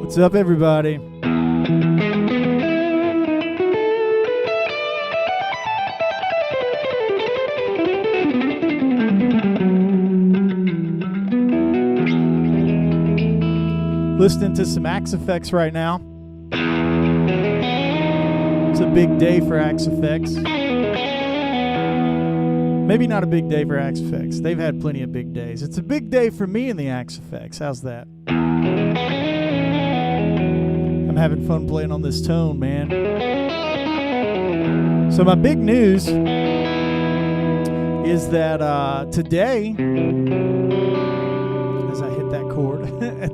What's up, everybody? Listening to some Axe Effects right now. It's a big day for Axe Effects. Maybe not a big day for Axe Effects. They've had plenty of big days. It's a big day for me in the Axe Effects. How's that? I'm having fun playing on this tone, man. So my big news is that today, as I hit that chord,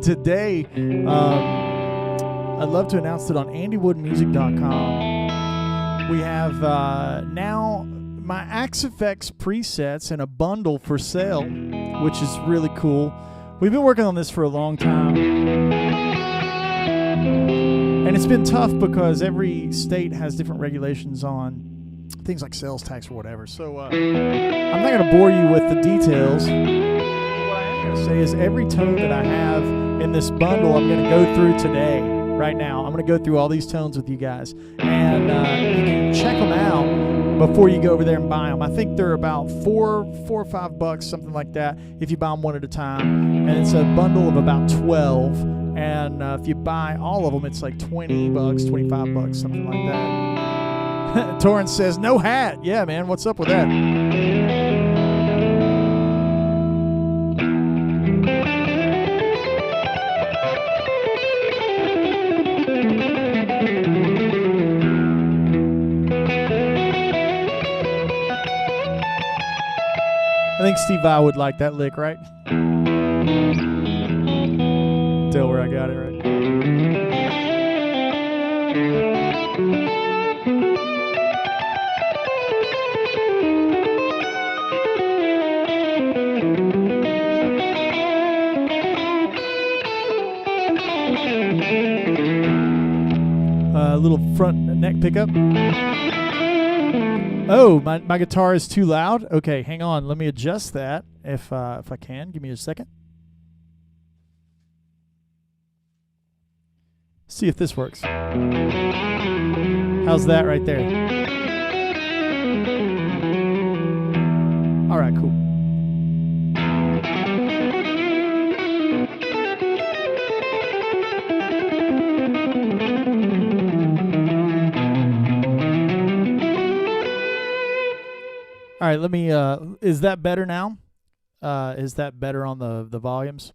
today, I'd love to announce that on andywoodmusic.com, we have now my Axe Effects presets in a bundle for sale, which is really cool. We've been working on this for a long time. And it's been tough because every state has different regulations on things like sales tax or whatever. So I'm not going to bore you with the details. What I am going to say is every tone that I have in this bundle, I'm going to go through today, right now. I'm going to go through all these tones with you guys. And you can check them out before you go over there and buy them. I think they're about $4 or $5, something like that, if you buy them one at a time. And it's a bundle of about 12. And if you buy all of them, it's like $20, $25, something like that. Torrance says, no hat. Yeah, man, what's up with that? I think Steve I would like that lick, right? Tell where I got it right. A little front neck pickup. Oh, my guitar is too loud? Okay, hang on. Let me adjust that if I can. Give me a second. See if this works. How's that right there? All right, cool. All right, let me, is that better now? Is that better on the volumes?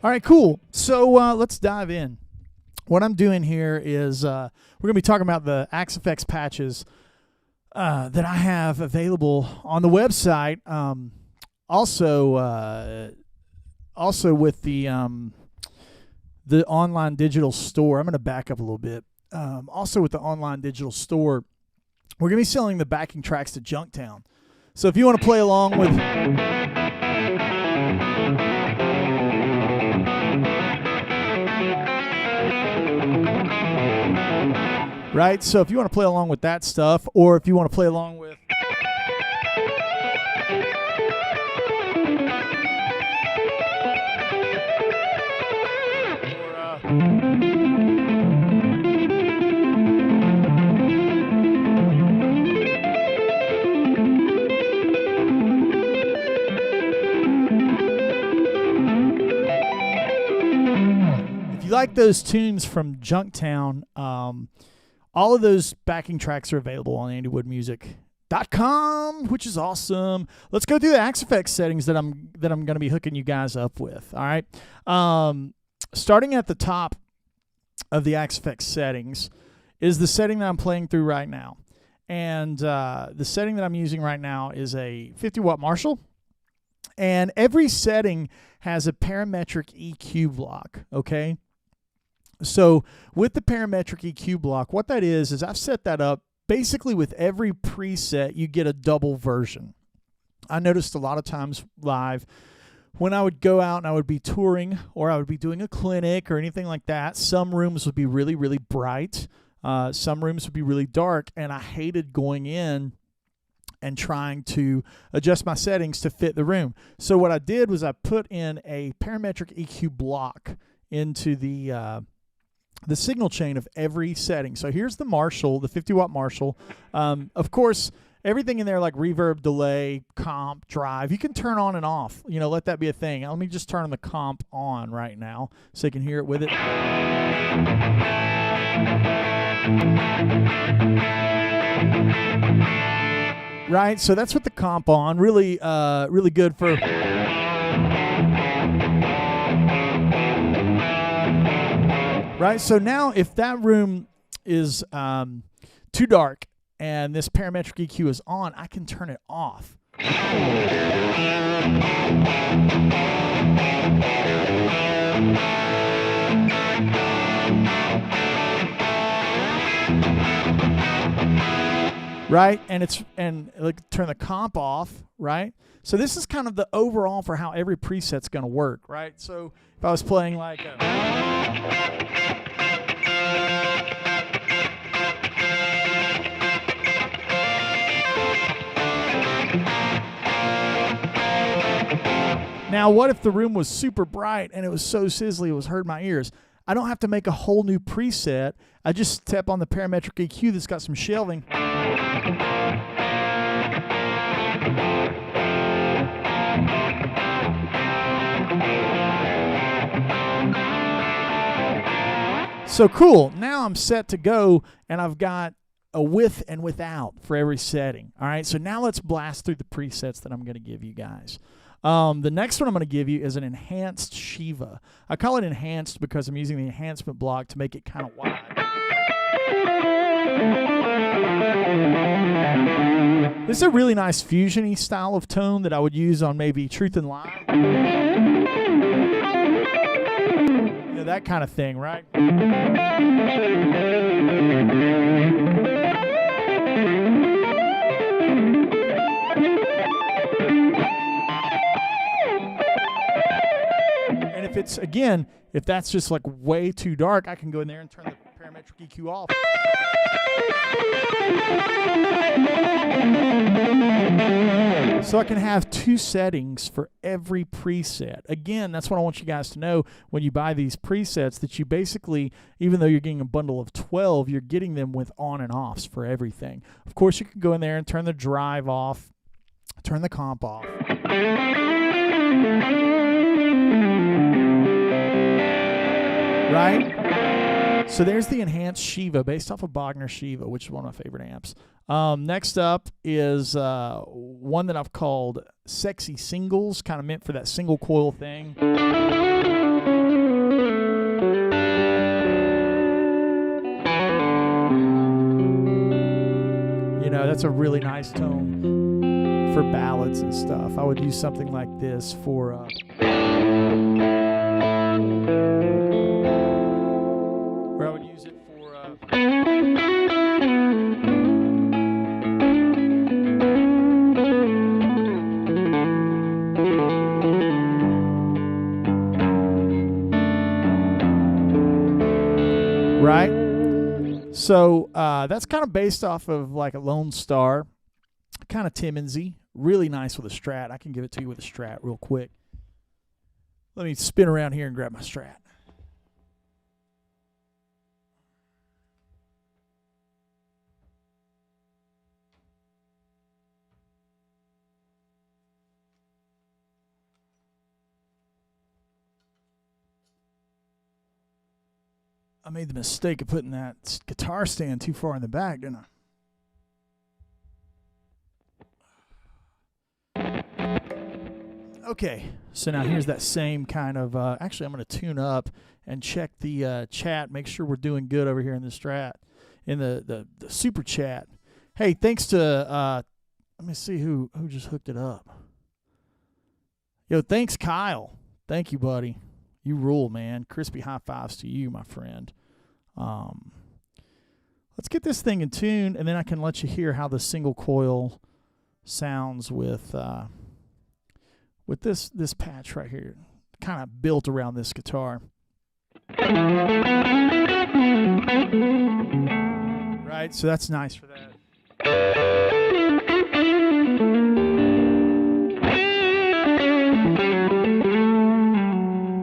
All right, cool. So let's dive in. What I'm doing here is we're going to be talking about the Axe Effects patches that I have available on the website. Also with the online digital store. I'm going to back up a little bit. Also with the online digital store, we're going to be selling the backing tracks to Junktown. So if you want to play along with... Right, so if you want to play along with that stuff, or if you want to play along with if you like those tunes from Junktown, all of those backing tracks are available on andywoodmusic.com, which is awesome. Let's go through the Axe Effects settings that I'm going to be hooking you guys up with. All right, starting at the top of the Axe Effects settings is the setting that I'm playing through right now, and the setting that I'm using right now is a 50-watt Marshall, and every setting has a parametric EQ block. Okay. So with the parametric EQ block, what that is I've set that up basically with every preset you get a double version. I noticed a lot of times live when I would go out and I would be touring or I would be doing a clinic or anything like that, some rooms would be really, really bright. Some rooms would be really dark, and I hated going in and trying to adjust my settings to fit the room. So what I did was I put in a parametric EQ block into the signal chain of every setting. So here's the Marshall, the 50-watt Marshall. Of course, everything in there like reverb, delay, comp, drive, you can turn on and off. You know, let that be a thing. Let me just turn the comp on right now so you can hear it with it. Right, so that's with the comp on. Really, really good for. Right, so now if that room is too dark and this parametric EQ is on, I can turn it off. Right, and like turn the comp off, right? So this is kind of the overall for how every preset's going to work, right? So if I was playing like now, what if the room was super bright and it was so sizzly it was hurting my ears? I don't have to make a whole new preset. I just tap on the parametric EQ that's got some shelving. So cool. Now I'm set to go, and I've got a with and without for every setting. All right, so now let's blast through the presets that I'm going to give you guys. The next one I'm going to give you is an enhanced Shiva. I call it enhanced because I'm using the enhancement block to make it kind of wide. This is a really nice fusion-y style of tone that I would use on maybe Truth and Lie. You know, that kind of thing, right? And if it's, again, if that's just like way too dark, I can go in there and turn the parametric EQ off. So I can have two settings for every preset. Again, that's what I want you guys to know when you buy these presets, that you basically, even though you're getting a bundle of 12, you're getting them with on and offs for everything. Of course, you can go in there and turn the drive off, turn the comp off. Right? So there's the enhanced Shiva based off of Bogner Shiva, which is one of my favorite amps. Next up is one that I've called Sexy Singles, kind of meant for that single coil thing. You know, that's a really nice tone for ballads and stuff. I would use something like this for... where I would use it for right? So that's kind of based off of like a Lone Star, kind of Timmonsy, really nice with a Strat. I can give it to you with a Strat real quick. Let me spin around here and grab my Strat. I made the mistake of putting that guitar stand too far in the back, didn't I? Okay, so now here's that same kind of, actually I'm going to tune up and check the chat, make sure we're doing good over here in the Strat, in the super chat. Hey, thanks to, let me see who just hooked it up. Yo, thanks Kyle. Thank you, buddy. You rule, man. Crispy high fives to you, my friend. Let's get this thing in tune, and then I can let you hear how the single coil sounds with this patch right here, kind of built around this guitar. Right, so that's nice for that.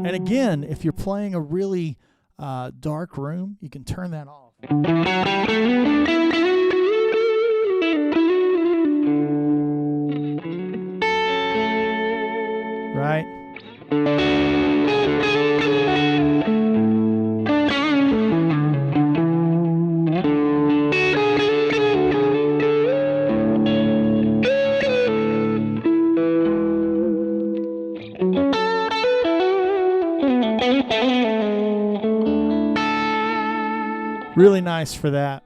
And again, if you're playing a really dark room, you can turn that off. Right? Really nice for that.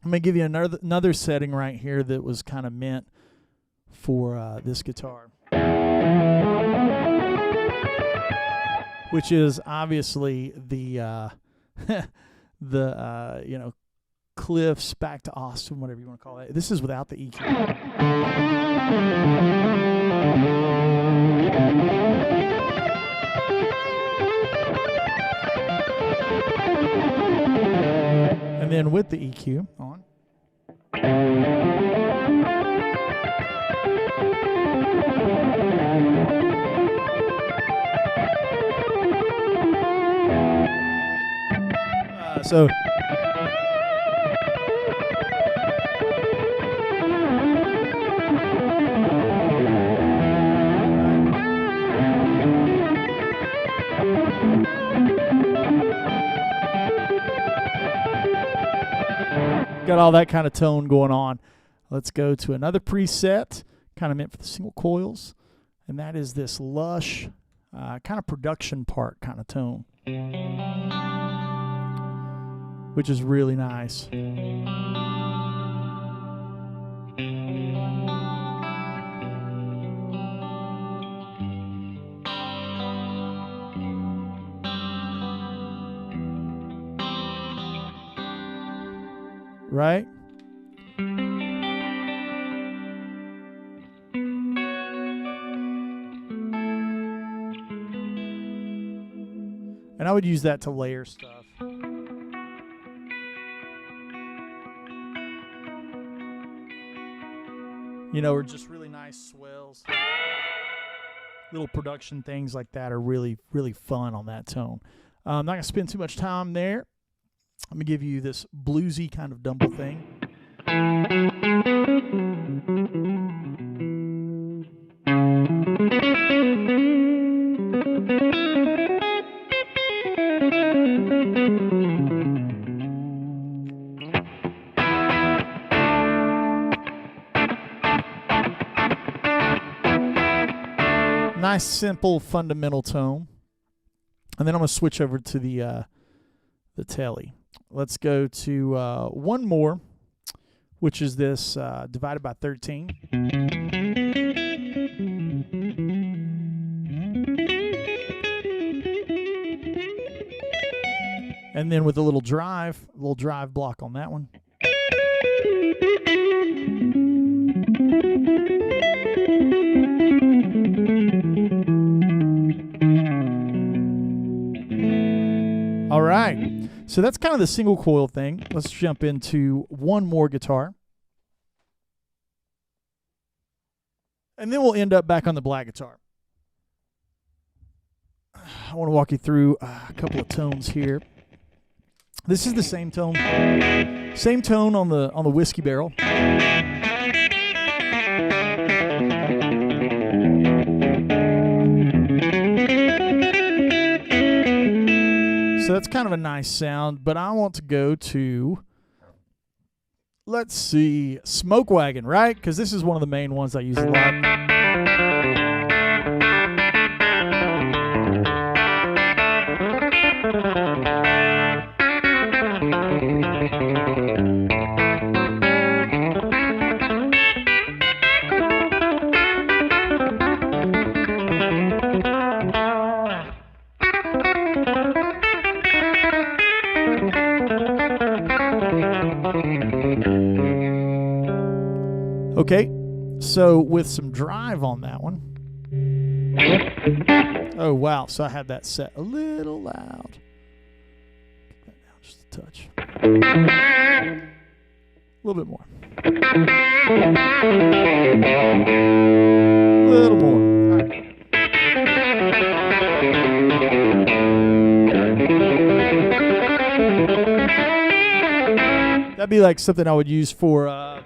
I'm going to give you another setting right here that was kind of meant for this guitar, which is obviously the the cliffs back to Austin, whatever you want to call it. This is without the EQ. And then with the EQ on. So got all that kind of tone going on. Let's go to another preset, kind of meant for the single coils, and that is this lush, kind of production part kind of tone, which is really nice. Right? And I would use that to layer stuff. Or just really nice swells. Little production things like that are really, really fun on that tone. I'm not going to spend too much time there. Let me give you this bluesy kind of dumble thing. Nice, simple, fundamental tone. And then I'm going to switch over to the telly. Let's go to one more, which is this divided by 13. And then with a little drive block on that one. All right, so that's kind of the single coil thing. Let's jump into one more guitar. And then we'll end up back on the black guitar. I want to walk you through a couple of tones here. This is the same tone on the whiskey barrel. So that's kind of a nice sound, but I want to go to, let's see, Smoke Wagon, right? Because this is one of the main ones I use a lot. Okay, so with some drive on that one. Oh, wow. So I had that set a little loud. Kick that down just a touch. A little bit more. A little more. All right. That'd be like something I would use for or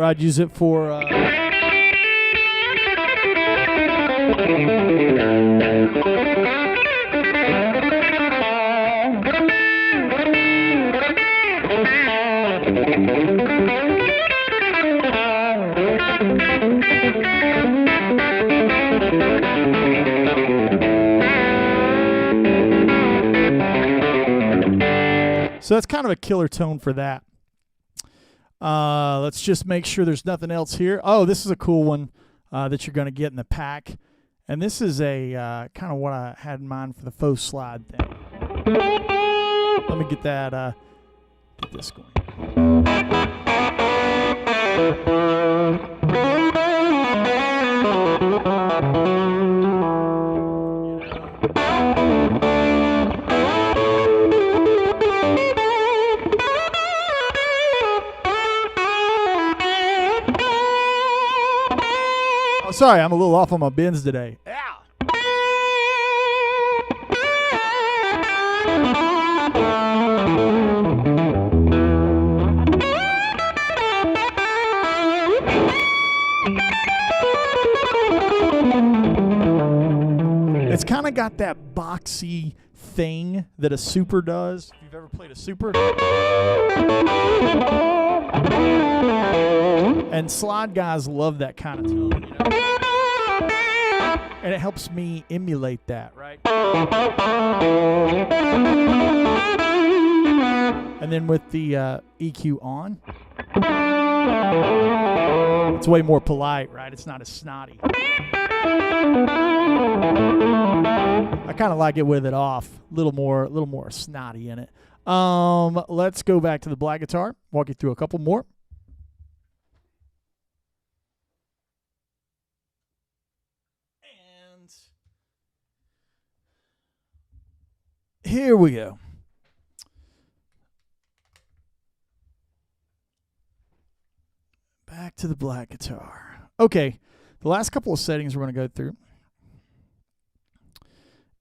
I'd use it for so that's kind of a killer tone for that. Let's just make sure there's nothing else here. Oh, this is a cool one that you're going to get in the pack. And this is a kind of what I had in mind for the faux slide thing. Let me get that, get this going. Oh, sorry, I'm a little off on my bends today. Ow! It's kind of got that boxy thing that a super does. If you've ever played a super. And slide guys love that kind of tone, you know? And it helps me emulate that, right? And then with the EQ on, it's way more polite, right? It's not as snotty. I kind of like it with it off, a little more snotty in it. Let's go back to the black guitar. Walk you through a couple more. And here we go. Back to the black guitar. Okay, the last couple of settings we're going to go through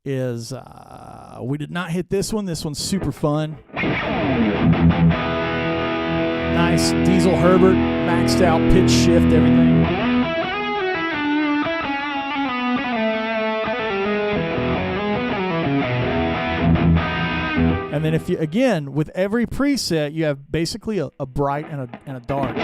is we did not hit this one. This one's super fun. Nice Diesel Herbert, maxed out pitch shift, everything. And then if you, again, with every preset, you have basically a bright and a dark.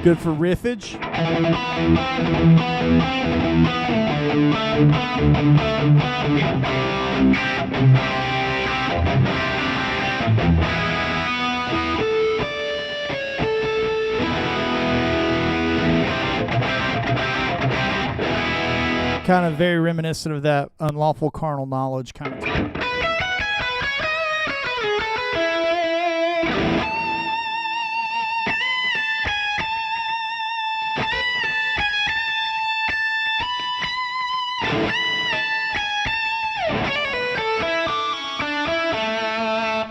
Good for riffage. Kind of very reminiscent of that Unlawful Carnal Knowledge kind of thing.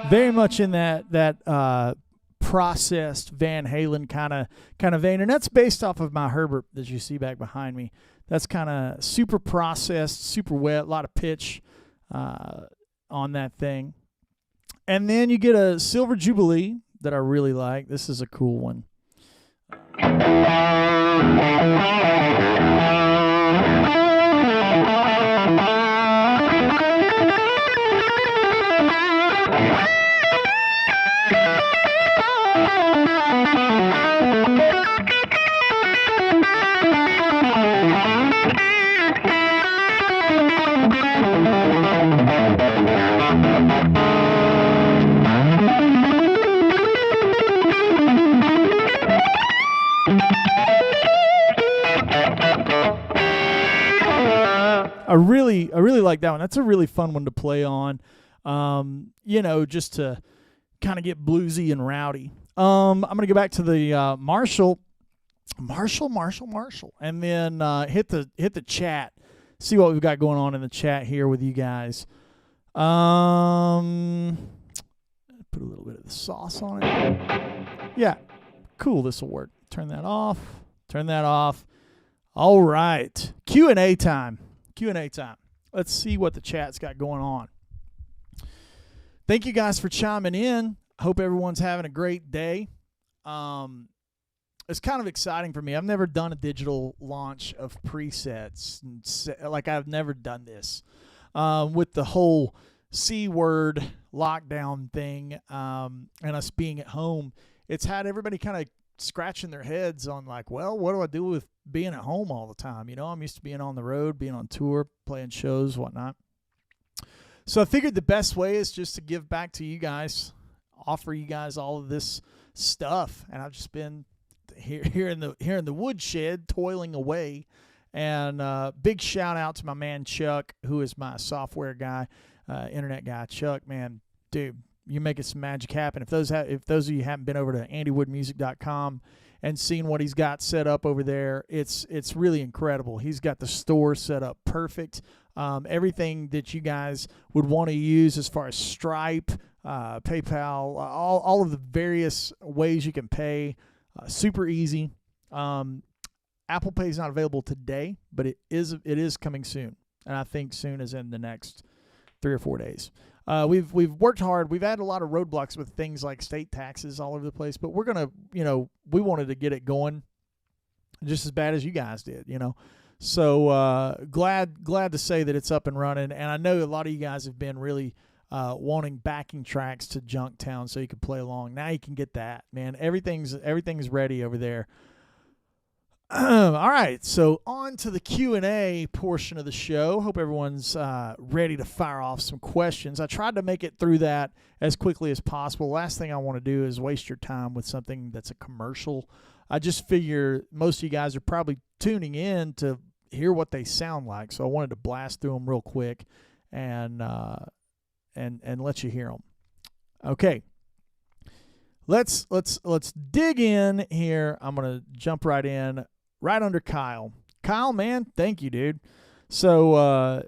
Very much in that processed Van Halen kind of vein, and that's based off of my Herbert that you see back behind me. That's kind of super processed, super wet, a lot of pitch on that thing. And then you get a Silver Jubilee that I really like. This is a cool one. I really like that one. That's a really fun one to play on, just to kind of get bluesy and rowdy. I'm going to go back to the Marshall, and then hit the chat, see what we've got going on in the chat here with you guys. Put a little bit of the sauce on it. Yeah, cool, this will work. Turn that off. All right, Q&A time. Let's see what the chat's got going on. Thank you guys for chiming in. Hope everyone's having a great day. It's kind of exciting for me. I've never done a digital launch of presets. Like, I've never done this. With the whole C word lockdown thing, and us being at home, it's had everybody kind of scratching their heads on, like, well, what do I do with being at home all the time? I'm used to being on the road, being on tour, playing shows, whatnot. So I figured the best way is just to give back to you guys, offer you guys all of this stuff. And I've just been here in the woodshed toiling away. And big shout out to my man Chuck, who is my software guy, internet guy. Chuck, man, dude, you're making some magic happen. If those of you haven't been over to andywoodmusic.com and seen what he's got set up over there, it's really incredible. He's got the store set up perfect. Everything that you guys would want to use as far as Stripe, PayPal, all of the various ways you can pay, super easy. Apple Pay is not available today, but it is coming soon, and I think soon is in the next 3 or 4 days. We've worked hard. We've had a lot of roadblocks with things like state taxes all over the place, but we're gonna, we wanted to get it going just as bad as you guys did, So glad to say that it's up and running, and I know a lot of you guys have been really wanting backing tracks to Junktown so you could play along. Now you can get that, man. Everything's ready over there. All right, so on to the Q&A portion of the show. Hope everyone's ready to fire off some questions. I tried to make it through that as quickly as possible. Last thing I want to do is waste your time with something that's a commercial. I just figure most of you guys are probably tuning in to hear what they sound like, so I wanted to blast through them real quick and let you hear them. Okay. Let's dig in here. I'm going to jump right in. Right under Kyle. Kyle, man, thank you, dude. So,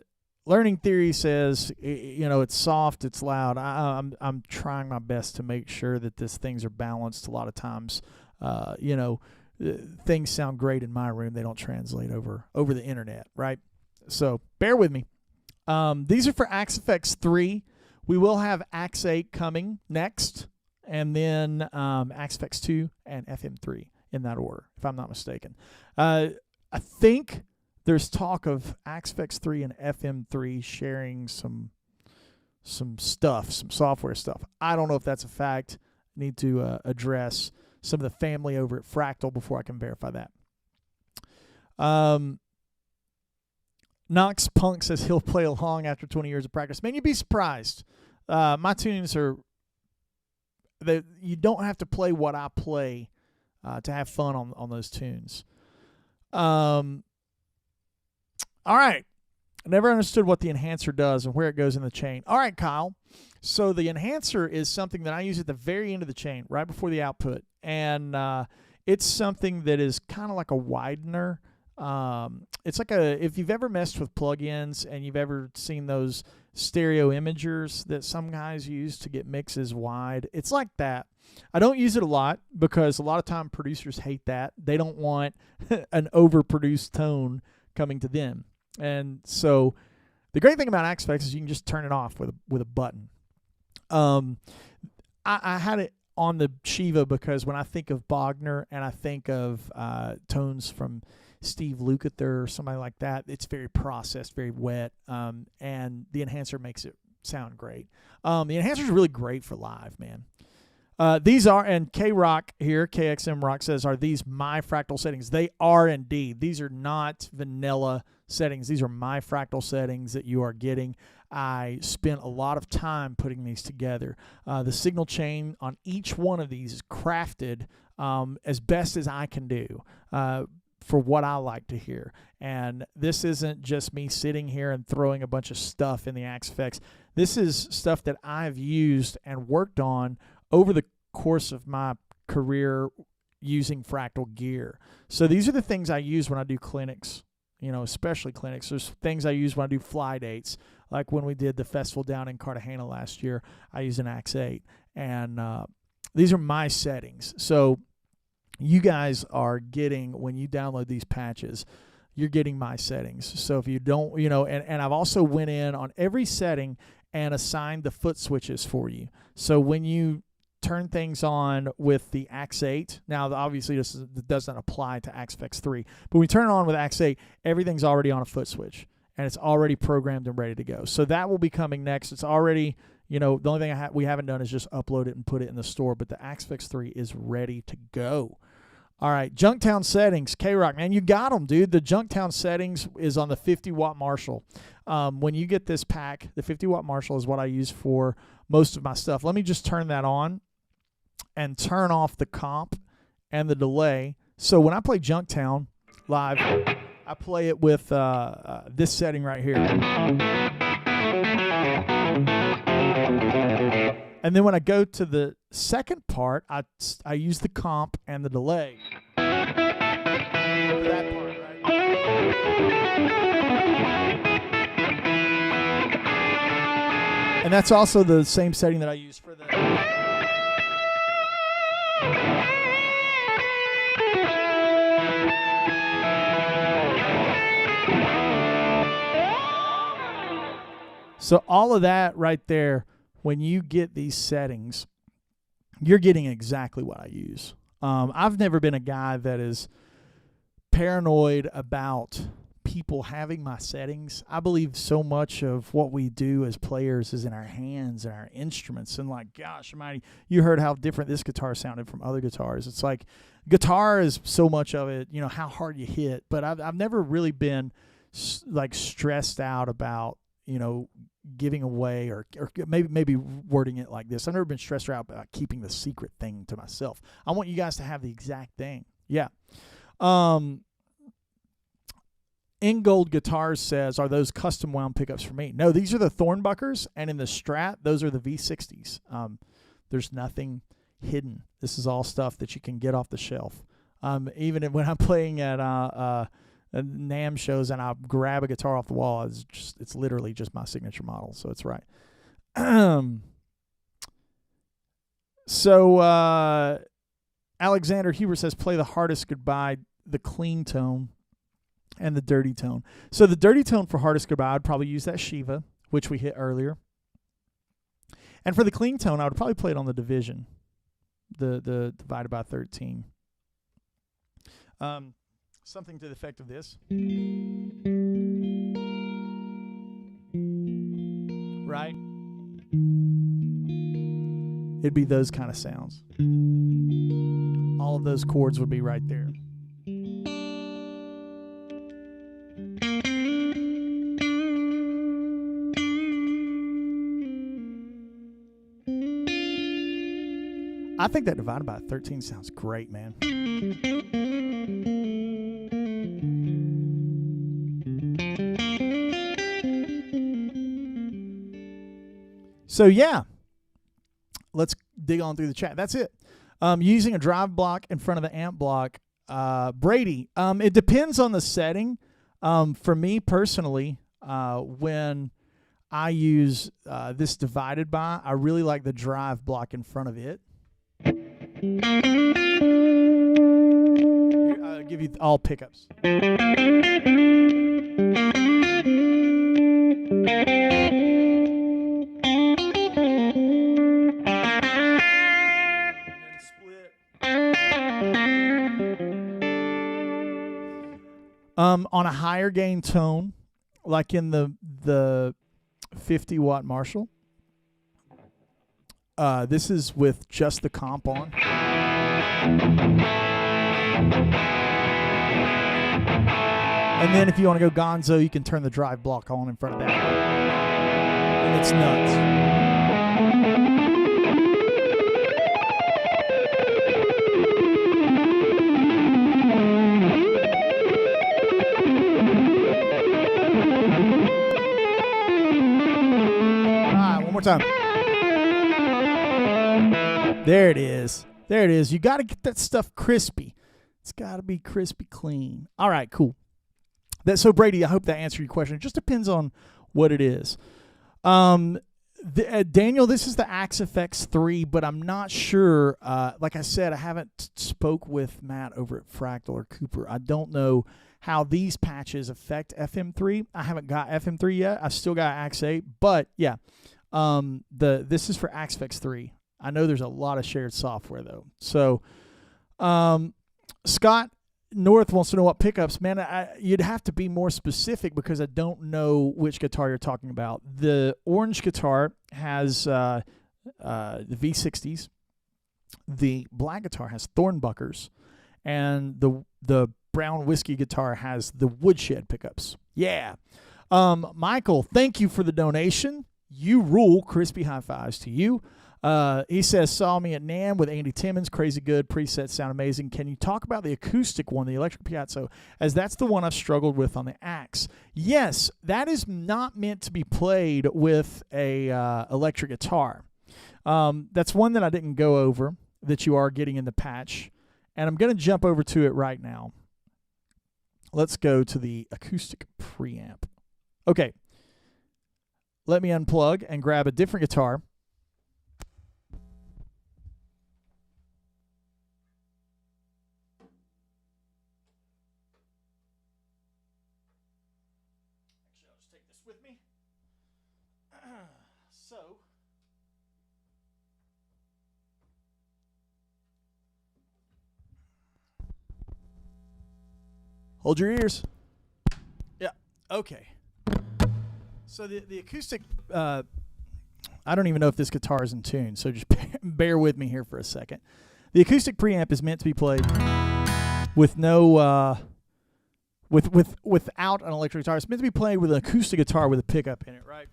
Learning Theory says, it's soft, it's loud. I'm trying my best to make sure that things are balanced. A lot of times, things sound great in my room. They don't translate over the internet, right? So, bear with me. These are for Axe FX 3. We will have Axe 8 coming next, and then Axe FX 2 and FM3. In that order, if I'm not mistaken. I think there's talk of Axe FX 3 and FM3 sharing some stuff, some software stuff. I don't know if that's a fact. Need to address some of the family over at Fractal before I can verify that. Knox Punk says he'll play along after 20 years of practice. Man, you'd be surprised. My tunes are... you don't have to play what I play to have fun on those tunes. All right. I never understood what the enhancer does and where it goes in the chain. All right, Kyle. So the enhancer is something that I use at the very end of the chain, right before the output. And it's something that is kind of like a widener. It's like if you've ever messed with plugins and you've ever seen those stereo imagers that some guys use to get mixes wide, it's like that. I don't use it a lot because a lot of time producers hate that. They don't want an overproduced tone coming to them. And so the great thing about Axe FX is you can just turn it off with a button. I had it on the Shiva because when I think of Bogner and I think of tones from Steve Lukather or somebody like that, it's very processed, very wet, and the enhancer makes it sound great. The enhancer is really great for live, man. These are, and K-Rock here, KXM Rock says, are these my fractal settings? They are indeed. These are not vanilla settings. These are my fractal settings that you are getting. I spent a lot of time putting these together. The signal chain on each one of these is crafted as best as I can do for what I like to hear. And this isn't just me sitting here and throwing a bunch of stuff in the Axe Effects. This is stuff that I've used and worked on over the course of my career using fractal gear. So these are the things I use when I do clinics, especially clinics. There's things I use when I do fly dates, like when we did the festival down in Cartagena last year. I used an Axe 8, and these are my settings. So you guys are getting, when you download these patches, you're getting my settings. So if you don't, and I've also went in on every setting and assigned the foot switches for you. So when you turn things on with the Axe 8. Now, obviously, this doesn't apply to Axe Effects 3, but when we turn it on with Axe 8, everything's already on a foot switch, and it's already programmed and ready to go. So that will be coming next. It's already, the only thing we haven't done is just upload it and put it in the store, but the Axe Effects 3 is ready to go. All right, Junktown settings. K-Rock, man, you got them, dude. The Junktown settings is on the 50-watt Marshall. When you get this pack, the 50-watt Marshall is what I use for most of my stuff. Let me just turn that on and turn off the comp and the delay. So when I play Junktown live, I play it with this setting right here. And then when I go to the second part, I use the comp and the delay. For that part, right? And that's also the same setting that I use for the... So all of that right there, when you get these settings, you're getting exactly what I use. I've never been a guy that is paranoid about people having my settings. I believe so much of what we do as players is in our hands and our instruments. And like, gosh almighty, you heard how different this guitar sounded from other guitars. It's like guitar is so much of it, how hard you hit. But I've never really been like stressed out about, giving away or maybe wording it like this. I've never been stressed out about keeping the secret thing to myself. I want you guys to have the exact thing. Yeah. Ingold Guitars says, are those custom wound pickups for me? No, these are the Thornbuckers, and in the Strat, those are the V60s. There's nothing hidden. This is all stuff that you can get off the shelf. Even when I'm playing at NAMM shows and I grab a guitar off the wall, it's literally just my signature model, so it's right. So Alexander Huber says, play the hardest goodbye, the clean tone, and the dirty tone. So the dirty tone for hardest goodbye, I'd probably use that Shiva, which we hit earlier. And for the clean tone, I would probably play it on the Division, the divided by 13. Something to the effect of this. Right? It'd be those kind of sounds. All of those chords would be right there. I think that divided by 13 sounds great, man. So yeah, let's dig on through the chat. That's it. Using a drive block in front of the amp block. Brady, it depends on the setting. For me personally, when I use this divided by, I really like the drive block in front of it. I'll give you all pickups. On a higher gain tone, like in the 50-watt Marshall, This is with just the comp on. And then if you want to go gonzo, you can turn the drive block on in front of that. And it's nuts. All right, one more time. There it is. There it is. You got to get that stuff crispy. It's got to be crispy clean. All right, cool. So, Brady, I hope that answered your question. It just depends on what it is. Daniel, this is the Axe FX 3, but I'm not sure. Like I said, I haven't spoke with Matt over at Fractal or Cooper. I don't know how these patches affect FM3. I haven't got FM3 yet. I've still got Axe 8. But, yeah, this is for Axe FX 3. I know there's a lot of shared software, though. So, Scott North wants to know what pickups. Man, you'd have to be more specific because I don't know which guitar you're talking about. The orange guitar has the V60s. The black guitar has Thornbuckers. And the brown whiskey guitar has the Woodshed pickups. Yeah. Michael, thank you for the donation. You rule. Crispy high fives to you. He says, saw me at NAMM with Andy Timmons. Crazy good. Presets sound amazing. Can you talk about the acoustic one, the electric piazza, as that's the one I've struggled with on the Axe? Yes, that is not meant to be played with a electric guitar. That's one that I didn't go over that you are getting in the patch. And I'm going to jump over to it right now. Let's go to the acoustic preamp. Okay. Let me unplug and grab a different guitar. With me. So, hold your ears. Yeah. Okay. So the acoustic, I don't even know if this guitar is in tune, so just bear with me here for a second. The acoustic preamp is meant to be played with no without an electric guitar. It's meant to be played with an acoustic guitar with a pickup in it, right?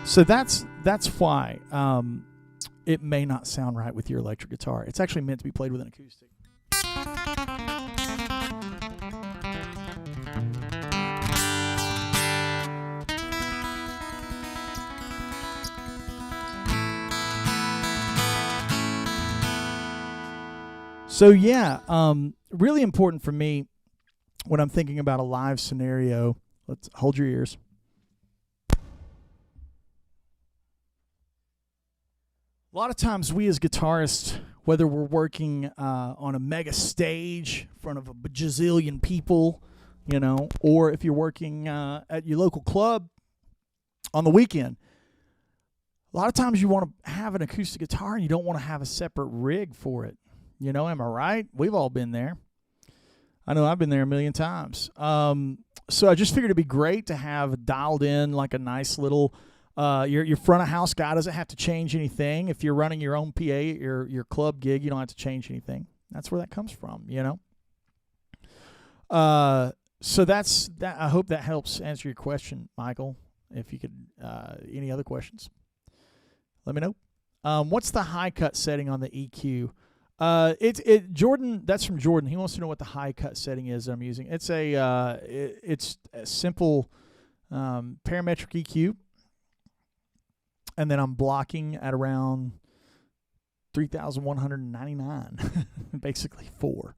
So that's why it may not sound right with your electric guitar. It's actually meant to be played with an acoustic. So yeah, really important for me when I'm thinking about a live scenario. Let's hold your ears. A lot of times we as guitarists, whether we're working on a mega stage in front of a bajillion people, you know, or if you're working at your local club on the weekend, a lot of times you want to have an acoustic guitar and you don't want to have a separate rig for it. You know, am I right? We've all been there. I know I've been there a million times. So I just figured it'd be great to have dialed in like a nice little, your front of house guy doesn't have to change anything. If you're running your own PA, your club gig, you don't have to change anything. That's where that comes from, you know? So that's that. I hope that helps answer your question, Michael. If you could, any other questions, let me know. What's the high cut setting on the EQ? Jordan, that's from Jordan. He wants to know what the high cut setting is that I'm using. It's it's a simple parametric EQ, and then I'm blocking at around 3,199, basically 4.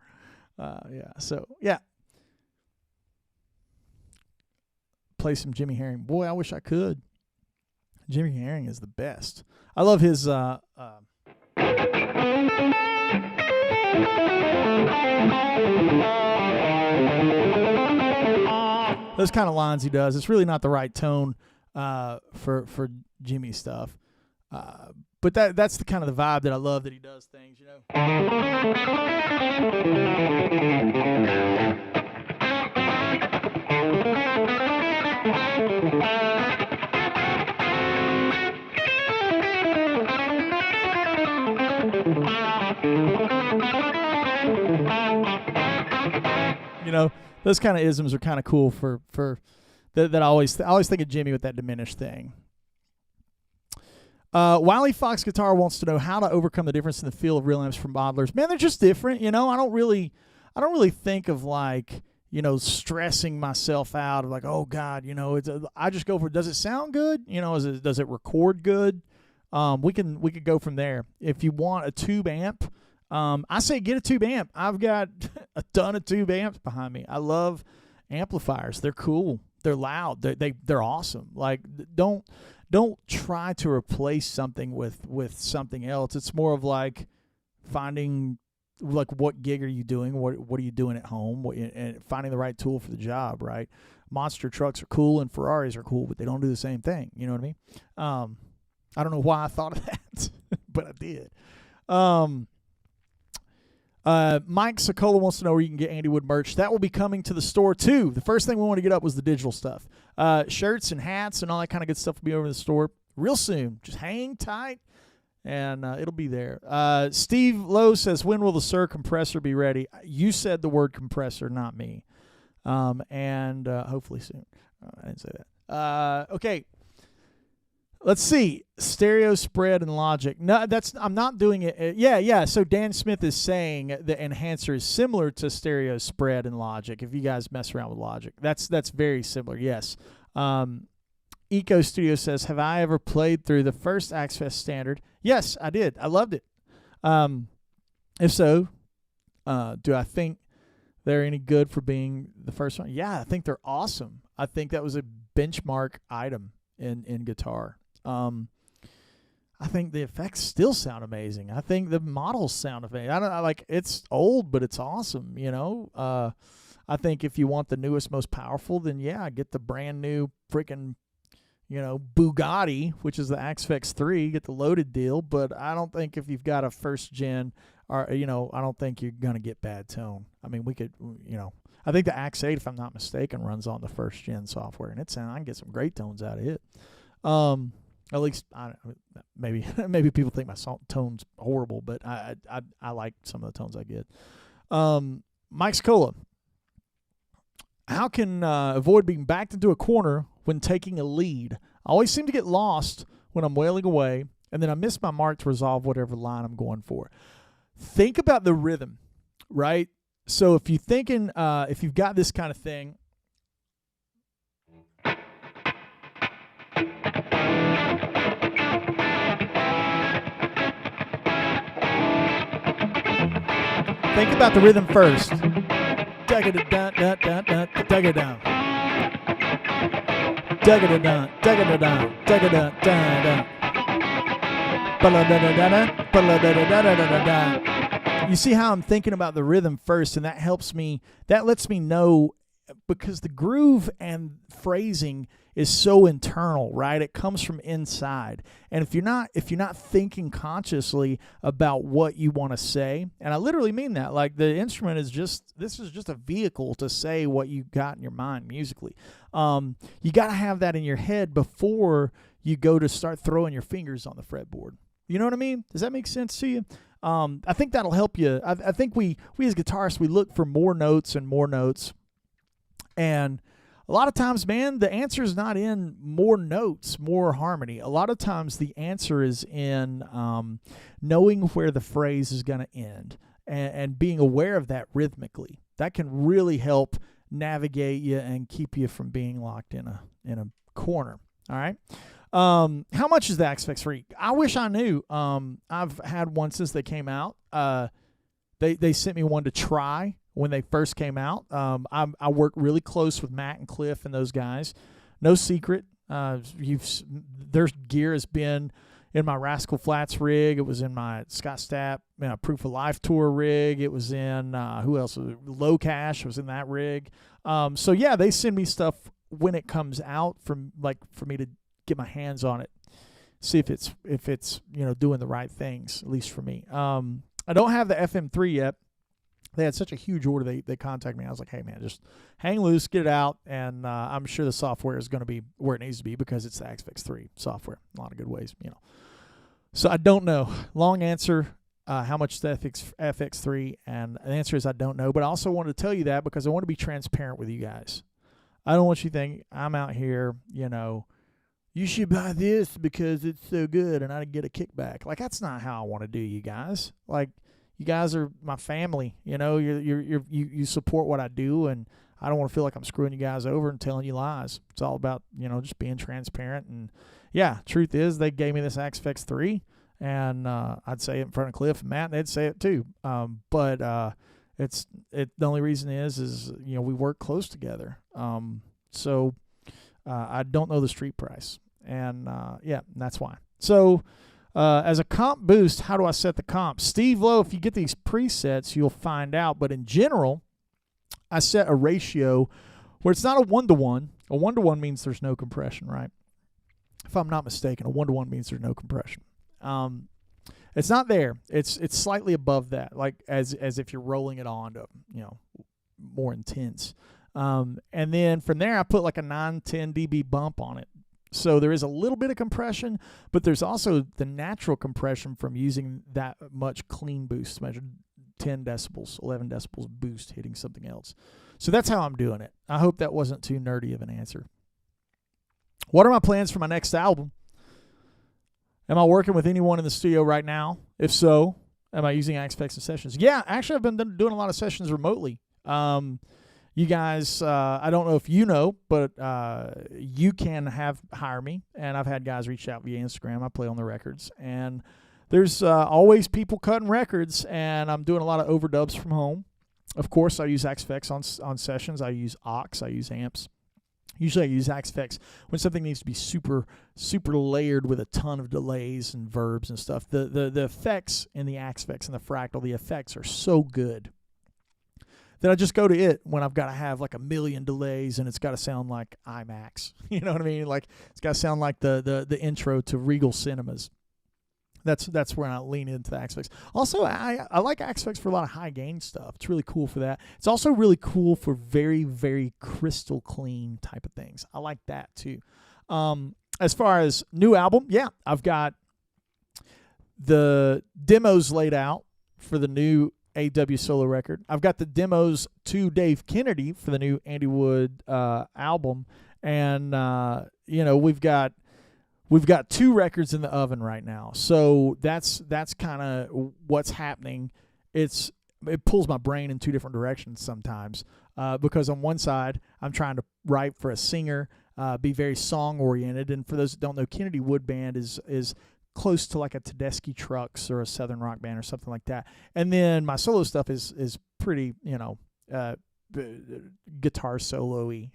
Yeah. So yeah, play some Jimmy Herring. Boy, I wish I could. Jimmy Herring is the best. I love his. Those kind of lines he does. It's really not the right tone for Jimmy stuff. But But that's the kind of the vibe that I love that he does things, you know. You know, those kind of isms are kind of cool for that. I always think of Jimmy with that diminished thing. Wiley Fox Guitar wants to know how to overcome the difference in the feel of real amps from modelers. Man, they're just different, you know. I don't really think of like, you know, stressing myself out of like, oh God, you know, I just go for, does it sound good? You know, does it record good? We could go from there. If you want a tube amp, I say get a tube amp. I've got a ton of tube amps behind me. I love amplifiers. They're cool. They're loud. They're awesome. Like don't try to replace something with something else. It's more of like finding like what gig are you doing? What are you doing at home? And finding the right tool for the job, right? Monster trucks are cool and Ferraris are cool, but they don't do the same thing. You know what I mean? I don't know why I thought of that, but I did. Mike Sokola wants to know where you can get Andy Wood merch. That will be coming to the store too. The first thing we want to get up was the digital stuff. Shirts and hats and all that kind of good stuff will be over in the store real soon. Just hang tight and it'll be there. Steve Lowe says, when will the Sir compressor be ready? You said the word compressor, not me. And hopefully soon. I didn't say that. Okay. Let's see. Stereo spread and Logic. No, I'm not doing it. Yeah. So Dan Smith is saying the enhancer is similar to stereo spread and Logic. If you guys mess around with Logic, that's very similar. Yes. Eco Studio says, have I ever played through the first Axe Fest standard? Yes, I did. I loved it. If so, do I think they're any good for being the first one? Yeah, I think they're awesome. I think that was a benchmark item in guitar. I think the effects still sound amazing. I think the models sound amazing. I like it's old, but it's awesome. You know, I think if you want the newest, most powerful, then yeah, get the brand new freaking, you know, Bugatti, which is the Axe Fx 3. Get the loaded deal. But I don't think if you've got a first gen, or you know, I don't think you're gonna get bad tone. I mean, we could, you know, I think the Axe 8, if I'm not mistaken, runs on the first gen software, and I can get some great tones out of it. At least maybe people think my tone's horrible, but I like some of the tones I get. Mike Scola, how can avoid being backed into a corner when taking a lead? I always seem to get lost when I'm wailing away, and then I miss my mark to resolve whatever line I'm going for. Think about the rhythm, right? So if you're thinking, if you've got this kind of thing, think about the rhythm first. Dug it down, dug it down. Dug it down, dug it down, dug it down, down. You see how I'm thinking about the rhythm first, and that helps me. That lets me know, because the groove and phrasing is so internal, right? It comes from inside. And if you're not thinking consciously about what you want to say, and I literally mean that, like the instrument is this is just a vehicle to say what you got in your mind musically. You got to have that in your head before you go to start throwing your fingers on the fretboard. You know what I mean? Does that make sense to you? I think that'll help you. I think we as guitarists, we look for more notes and more notes. And a lot of times, man, the answer is not in more notes, more harmony. A lot of times the answer is in knowing where the phrase is going to end and being aware of that rhythmically. That can really help navigate you and keep you from being locked in a corner. All right. How much is the Axe Fx 3? I wish I knew. I've had one since they came out. They sent me one to try when they first came out. I work really close with Matt and Cliff and those guys. No secret. Their gear has been in my Rascal Flats rig. It was in my Scott Stapp Proof of Life tour rig. It was in who else? Low Cash was in that rig. So yeah, they send me stuff when it comes out for me to get my hands on it see if it's doing the right things, at least for me. I don't have the FM3 yet. They had such a huge order. They contacted me. I was like, hey man, just hang loose, get it out, and I'm sure the software is going to be where it needs to be because it's the XFX3 software. A lot of good ways, So I don't know. Long answer. How much is the FX3? And the answer is I don't know. But I also wanted to tell you that because I want to be transparent with you guys. I don't want you to think I'm out here, you should buy this because it's so good and I get a kickback. Like, that's not how I want to do, you guys. Like, you guys are my family. You support what I do, and I don't want to feel like I'm screwing you guys over and telling you lies. It's all about, just being transparent. And yeah, truth is they gave me this XFX3, and I'd say it in front of Cliff and Matt, and they'd say it too. But the only reason is we work close together. So I don't know the street price, and that's why. So as a comp boost, how do I set the comp? Steve Lowe, if you get these presets, you'll find out. But in general, I set a ratio where it's not a 1-to-1. A 1-to-1 means there's no compression, right? If I'm not mistaken, a 1-to-1 means there's no compression. It's not there. It's slightly above that, like as if you're rolling it on to more intense. And then from there, I put like a 9-10 dB bump on it. So there is a little bit of compression, but there's also the natural compression from using that much clean boost, measured 10 decibels, 11 decibels boost hitting something else. So that's how I'm doing it. I hope that wasn't too nerdy of an answer. What are my plans for my next album? Am I working with anyone in the studio right now? If so, am I using XFX sessions? Yeah, actually, I've been doing a lot of sessions remotely. You guys, I don't know if you know, but you can hire me, and I've had guys reach out via Instagram. I play on the records, and there's always people cutting records, and I'm doing a lot of overdubs from home. Of course, I use XFX on sessions. I use aux. I use amps. Usually I use XFX when something needs to be super, super layered with a ton of delays and verbs and stuff. The effects in the XFX and the Fractal, the effects are so good that I just go to it when I've got to have like a million delays and it's got to sound like IMAX. You know what I mean? Like it's got to sound like the intro to Regal Cinemas. That's where I lean into the XFX. Also, I like XFX for a lot of high gain stuff. It's really cool for that. It's also really cool for very, very crystal clean type of things. I like that too. As far as new album, yeah, I've got the demos laid out for the new AW solo record. I've got the demos to Dave Kennedy for the new Andy Wood album, and we've got 2 records in the oven right now. So that's kind of what's happening. It pulls my brain in 2 different directions sometimes because on one side I'm trying to write for a singer, be very song oriented, and for those that don't know, Kennedy Wood Band is close to like a Tedeschi Trucks or a Southern Rock Band or something like that. And then my solo stuff is pretty, guitar solo-y.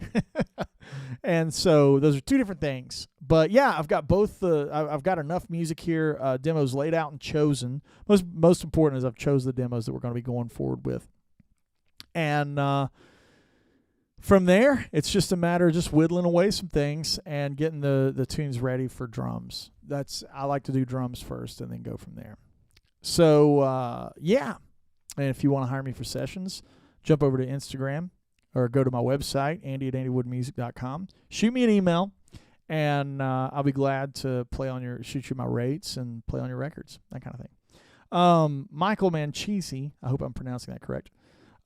And so those are 2 different things. But yeah, I've got both I've got enough music here, demos laid out and chosen. Most important is I've chose the demos that we're going to be going forward with. And from there, it's just a matter of just whittling away some things and getting the tunes ready for drums. I like to do drums first and then go from there. So yeah, and if you want to hire me for sessions, jump over to Instagram or go to my website, andy@andywoodmusic.com. Shoot me an email, and I'll be glad to shoot you my rates and play on your records, that kind of thing. Michael Manchisi, I hope I'm pronouncing that correct.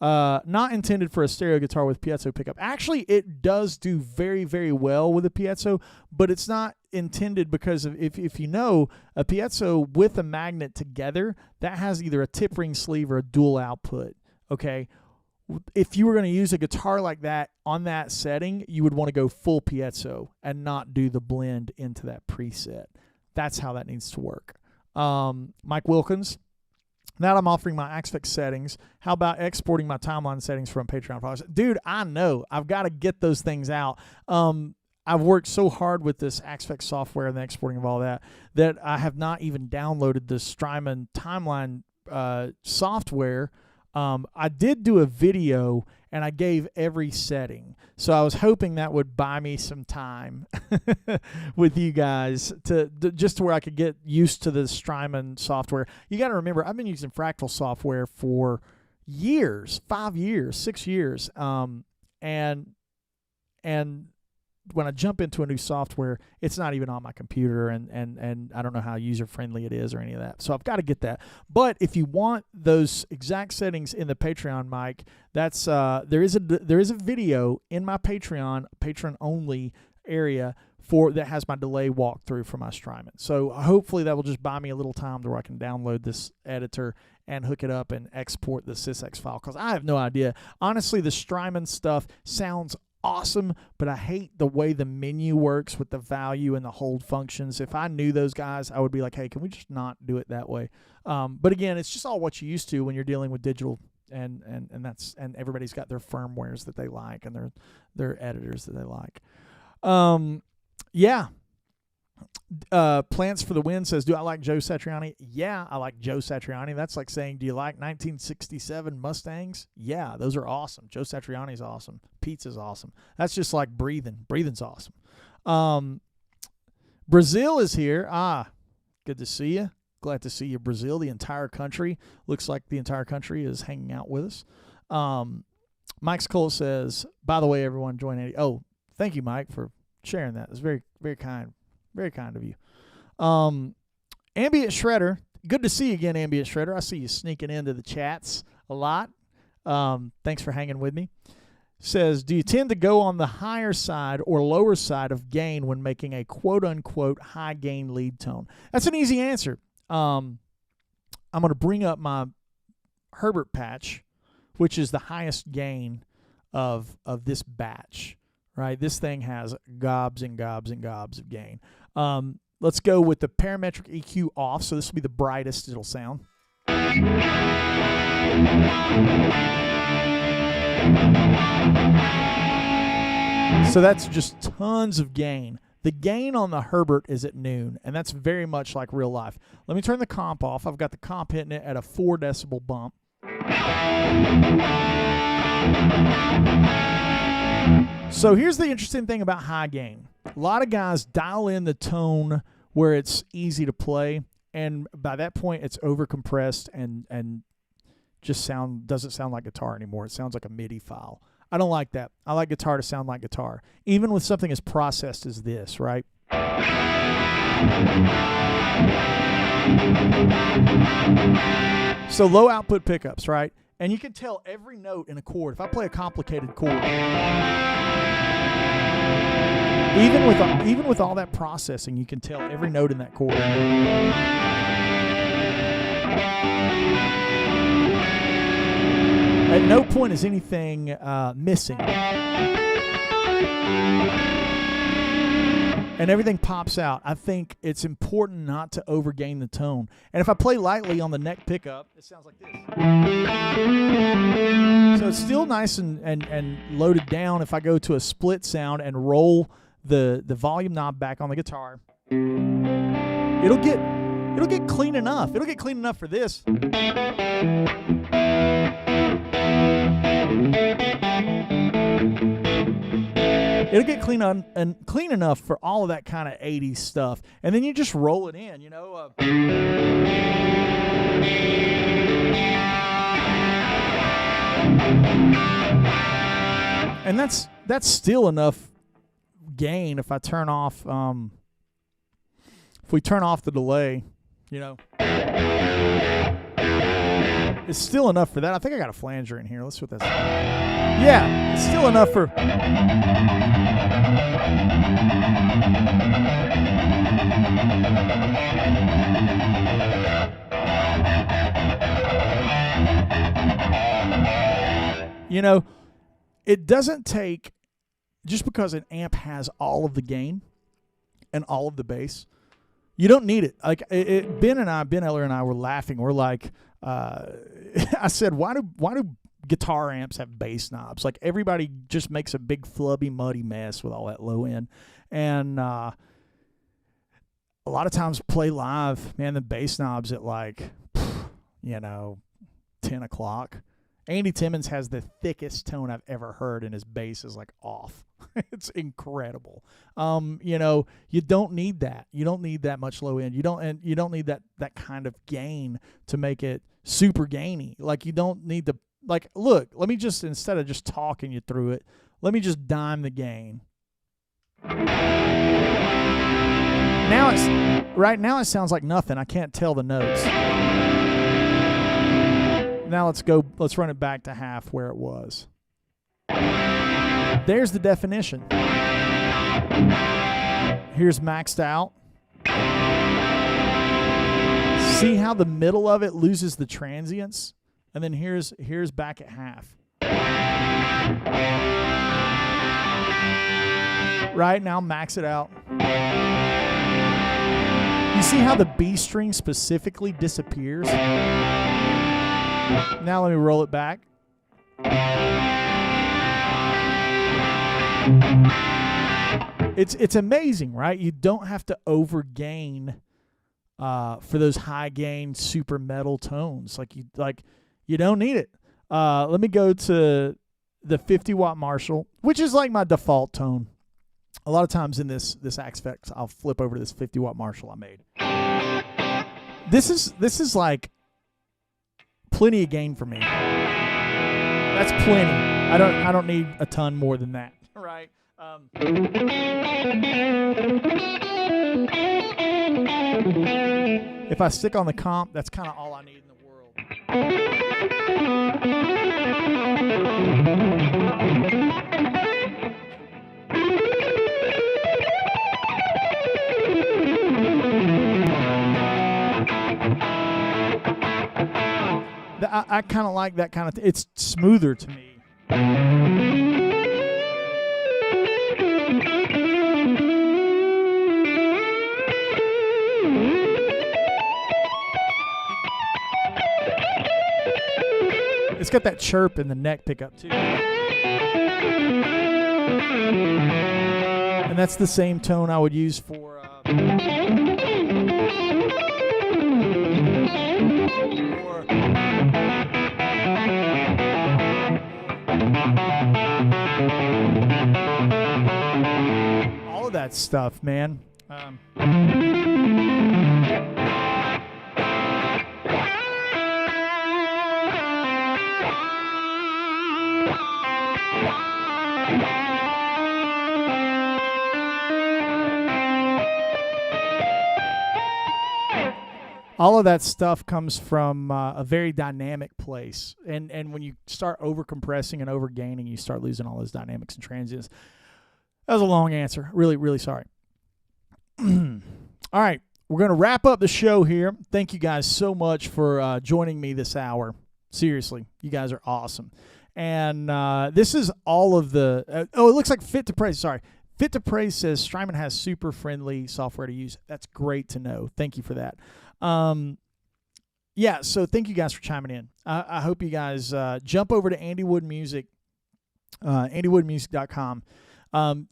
Not intended for a stereo guitar with piezo pickup. Actually, it does do very, very well with a piezo, but it's not intended because if you know, a piezo with a magnet together, that has either a tip ring sleeve or a dual output, okay? If you were going to use a guitar like that on that setting, you would want to go full piezo and not do the blend into that preset. That's how that needs to work. Mike Wilkins, now that I'm offering my XFX settings, how about exporting my timeline settings from Patreon files? Dude, I know. I've got to get those things out. I've worked so hard with this XFX software and the exporting of all that I have not even downloaded the Strymon timeline software. I did do a video, and I gave every setting. So I was hoping that would buy me some time with you guys to just to where I could get used to the Strymon software. You got to remember, I've been using Fractal software for years, 5 years, 6 years, and when I jump into a new software, it's not even on my computer, and I don't know how user-friendly it is or any of that. So I've got to get that. But if you want those exact settings in the Patreon, Mike, that's there is a video in my Patreon-only area that has my delay walkthrough for my Strymon. So hopefully that will just buy me a little time to where I can download this editor and hook it up and export the sysx file, because I have no idea. Honestly, the Strymon stuff sounds awesome, but I hate the way the menu works with the value and the hold functions. If I knew those guys, I would be like, hey, can we just not do it that way? But again, it's just all what you used to when you're dealing with digital, and everybody's got their firmwares that they like and their editors that they like. Yeah. Plants for the Win says, do I like Joe Satriani? Yeah, I like Joe Satriani. That's like saying, do you like 1967 Mustangs? Yeah, those are awesome. Joe Satriani's awesome. Pizza's awesome. That's just like breathing. Breathing's awesome. Brazil is here. Good to see you. Glad to see you, Brazil. The entire country. Looks like the entire country is hanging out with us. Mike Cole says, by the way, everyone join Eddie. Oh, thank you, Mike, for sharing that. It's very, very kind. Very kind of you. Ambient Shredder. Good to see you again, Ambient Shredder. I see you sneaking into the chats a lot. Thanks for hanging with me. Says, do you tend to go on the higher side or lower side of gain when making a quote-unquote high-gain lead tone? That's an easy answer. I'm going to bring up my Herbert patch, which is the highest gain of this batch. Right, this thing has gobs and gobs and gobs of gain. Let's go with the parametric EQ off. So this will be the brightest it'll sound. So that's just tons of gain. The gain on the Herbert is at noon, and that's very much like real life. Let me turn the comp off. I've got the comp hitting it at a 4 decibel bump. So here's the interesting thing about high gain. A lot of guys dial in the tone where it's easy to play, and by that point it's overcompressed and just doesn't sound like guitar anymore. It sounds like a MIDI file. I don't like that. I like guitar to sound like guitar, even with something as processed as this, right? So low output pickups, right? And you can tell every note in a chord. If I play a complicated chord, even with all that processing, you can tell every note in that chord. At no point is anything missing. And everything pops out. I think it's important not to overgain the tone. And if I play lightly on the neck pickup, it sounds like this. So it's still nice and loaded down. If I go to a split sound and roll the volume knob back on the guitar, it'll get clean enough. It'll get clean enough for this. It'll get clean enough for all of that kind of 80s stuff, and then you just roll it in, you know. And that's still enough gain if I turn off. If we turn off the delay, you know. It's still enough for that. I think I got a flanger in here. Let's see what that's. Yeah, it's still enough for. You know, it doesn't take, just because an amp has all of the gain and all of the bass, you don't need it. Like Ben Eller and I were laughing. We're like, I said, why do guitar amps have bass knobs? Like, everybody just makes a big flubby muddy mess with all that low end, and a lot of times play live, man, the bass knobs at like 10 o'clock, Andy Timmons has the thickest tone I've ever heard, and his bass is like off. It's incredible. You don't need that. You don't need that much low end. You don't need that kind of gain to make it super gainy. Like, you don't need to, like, look, let me just, instead of just talking you through it, let me just dime the gain. Right now it sounds like nothing. I can't tell the notes. Now let's run it back to half where it was. There's the definition. Here's maxed out. See how the middle of it loses the transients? And then here's back at half. Right now, max it out. You see how the B string specifically disappears? Now let me roll it back. It's amazing, right? You don't have to overgain for those high gain super metal tones. You don't need it. Let me go to the 50 watt Marshall, which is like my default tone. A lot of times in this Axe Effects, I'll flip over to this 50 watt Marshall I made. This is like plenty of gain for me. That's plenty. I don't need a ton more than that. Right. If I stick on the comp, that's kind of all I need in the world. I kind of like that kind of it's smoother to me. It's got that chirp in the neck pickup too. And that's the same tone I would use for all of that stuff, man. All of that stuff comes from a very dynamic place. And when you start over-compressing and over-gaining, you start losing all those dynamics and transients. That was a long answer. Really, really sorry. All right. We're going to wrap up the show here. Thank you guys so much for joining me this hour. Seriously, you guys are awesome. And this is all of the... it looks like Fit to Praise. Sorry. Fit to Praise says Strymon has super friendly software to use. That's great to know. Thank you for that. Yeah, so thank you guys for chiming in. I hope you guys jump over to Andy Wood Music, andywoodmusic.com.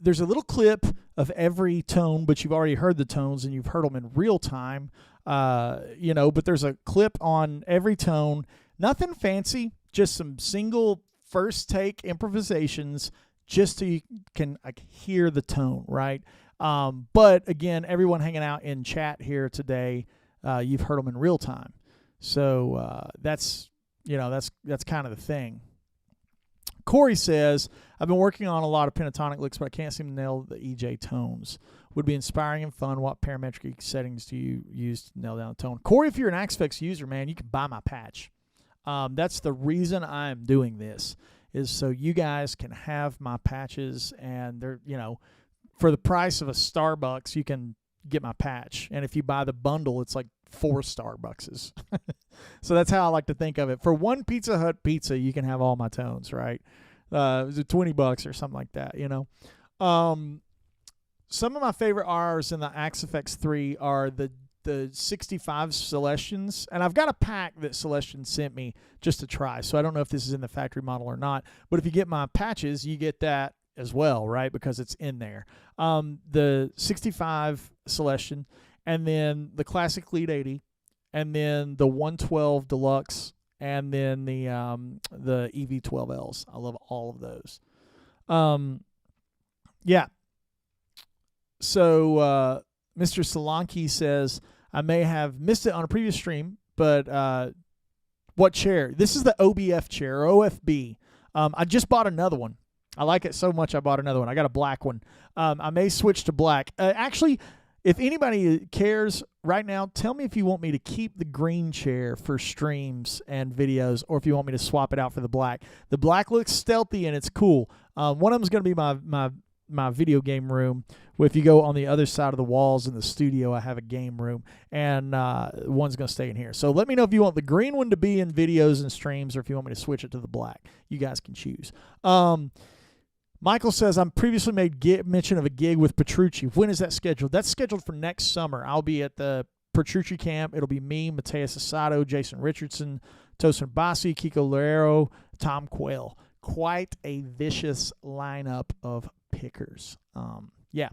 There's a little clip of every tone, but you've already heard the tones and you've heard them in real time, but there's a clip on every tone. Nothing fancy, just some single first take improvisations just so you can hear the tone, right? But again, everyone hanging out in chat here today, you've heard them in real time. So that's kind of the thing. Corey says, I've been working on a lot of pentatonic licks, but I can't seem to nail the EJ tones. Would be inspiring and fun. What parametric settings do you use to nail down the tone? Corey, if you're an Axe Effects user, man, you can buy my patch. That's the reason I'm doing this, is so you guys can have my patches, and they're, for the price of a Starbucks, you can get my patch. And if you buy the bundle, it's like 4 Starbuckses. So that's how I like to think of it. For one Pizza Hut pizza, you can have all my tones, right? Is it $20 or something like that, Some of my favorite R's in the Axe Effects 3 are the 65 Celestions, and I've got a pack that Celestion sent me just to try, so I don't know if this is in the factory model or not, but if you get my patches, you get that as well, right, because it's in there. The 65 Celestion, and then the classic Lead 80, and then the 112 Deluxe, and then the EV12Ls. I love all of those. Yeah. So Mr. Solanke says, I may have missed it on a previous stream, but what chair? This is the OBF chair, or OFB. I just bought another one. I like it so much I bought another one. I got a black one. I may switch to black. Actually, if anybody cares right now, tell me if you want me to keep the green chair for streams and videos, or if you want me to swap it out for the black. The black looks stealthy and it's cool. One of them is going to be my video game room. If you go on the other side of the walls in the studio, I have a game room, and one's going to stay in here. So let me know if you want the green one to be in videos and streams, or if you want me to switch it to the black. You guys can choose. Michael says, I'm previously made mention of a gig with Petrucci. When is that scheduled? That's scheduled for next summer. I'll be at the Petrucci camp. It'll be me, Mateus Asado, Jason Richardson, Tosin Bassi, Kiko Lorero, Tom Quayle. Quite a vicious lineup of pickers. Yeah.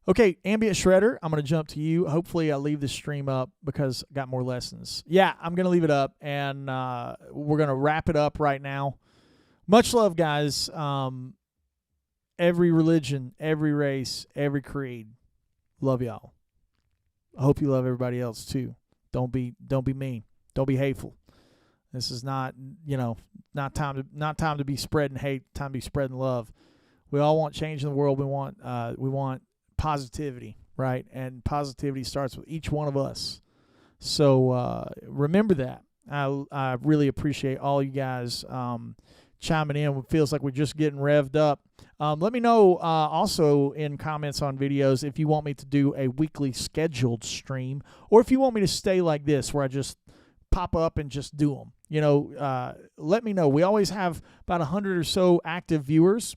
Okay, Ambient Shredder, I'm going to jump to you. Hopefully I leave this stream up because I got more lessons. Yeah, I'm going to leave it up, and we're going to wrap it up right now. Much love, guys. Every religion, every race, every creed. Love y'all. I hope you love everybody else too. Don't be mean. Don't be hateful. This is not time to be spreading hate. Time to be spreading love. We all want change in the world. We want positivity, right? And positivity starts with each one of us. So remember that. I really appreciate all you guys chiming in. It feels like we're just getting revved up. Let me know also in comments on videos if you want me to do a weekly scheduled stream, or if you want me to stay like this where I just pop up and just do them. Let me know. We always have about 100 or so active viewers,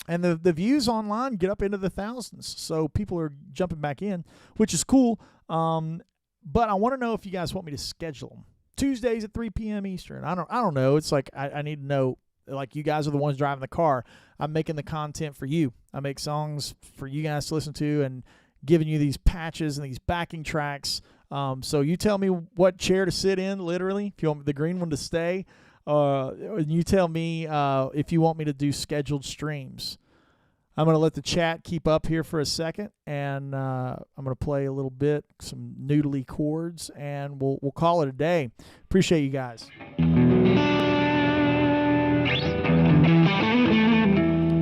and the views online get up into the thousands. So people are jumping back in, which is cool. But I want to know if you guys want me to schedule them. Tuesdays at 3 p.m. Eastern. I don't know. It's like I need to know. Like, you guys are the ones driving the car. I'm making the content for you. I make songs for you guys to listen to and giving you these patches and these backing tracks. So you tell me what chair to sit in, literally, if you want the green one to stay. You tell me if you want me to do scheduled streams. I'm going to let the chat keep up here for a second, and I'm going to play a little bit, some noodly chords, and we'll call it a day. Appreciate you guys. I'm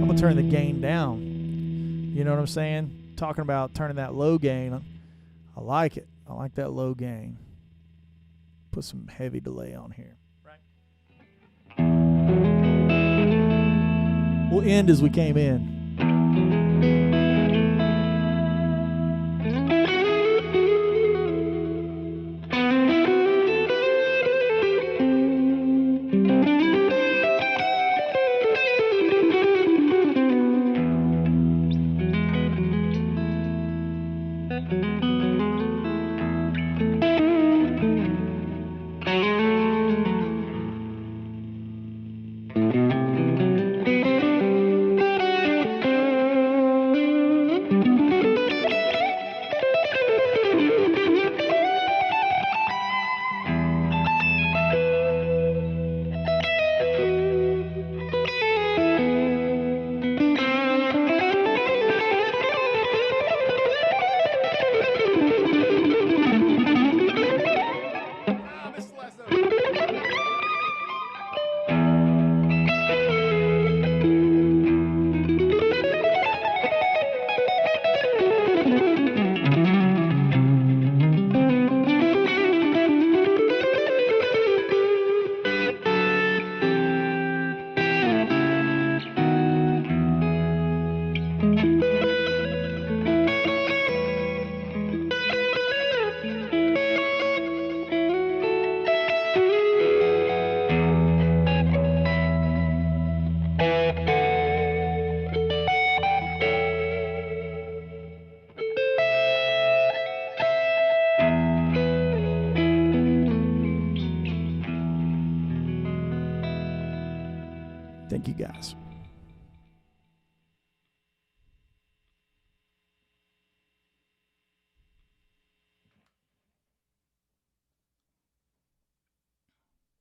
going to turn the gain down. You know what I'm saying? Talking about turning that low gain. I like it. I like that low gain. Put some heavy delay on here. Right. We'll end as we came in. Thank you, guys.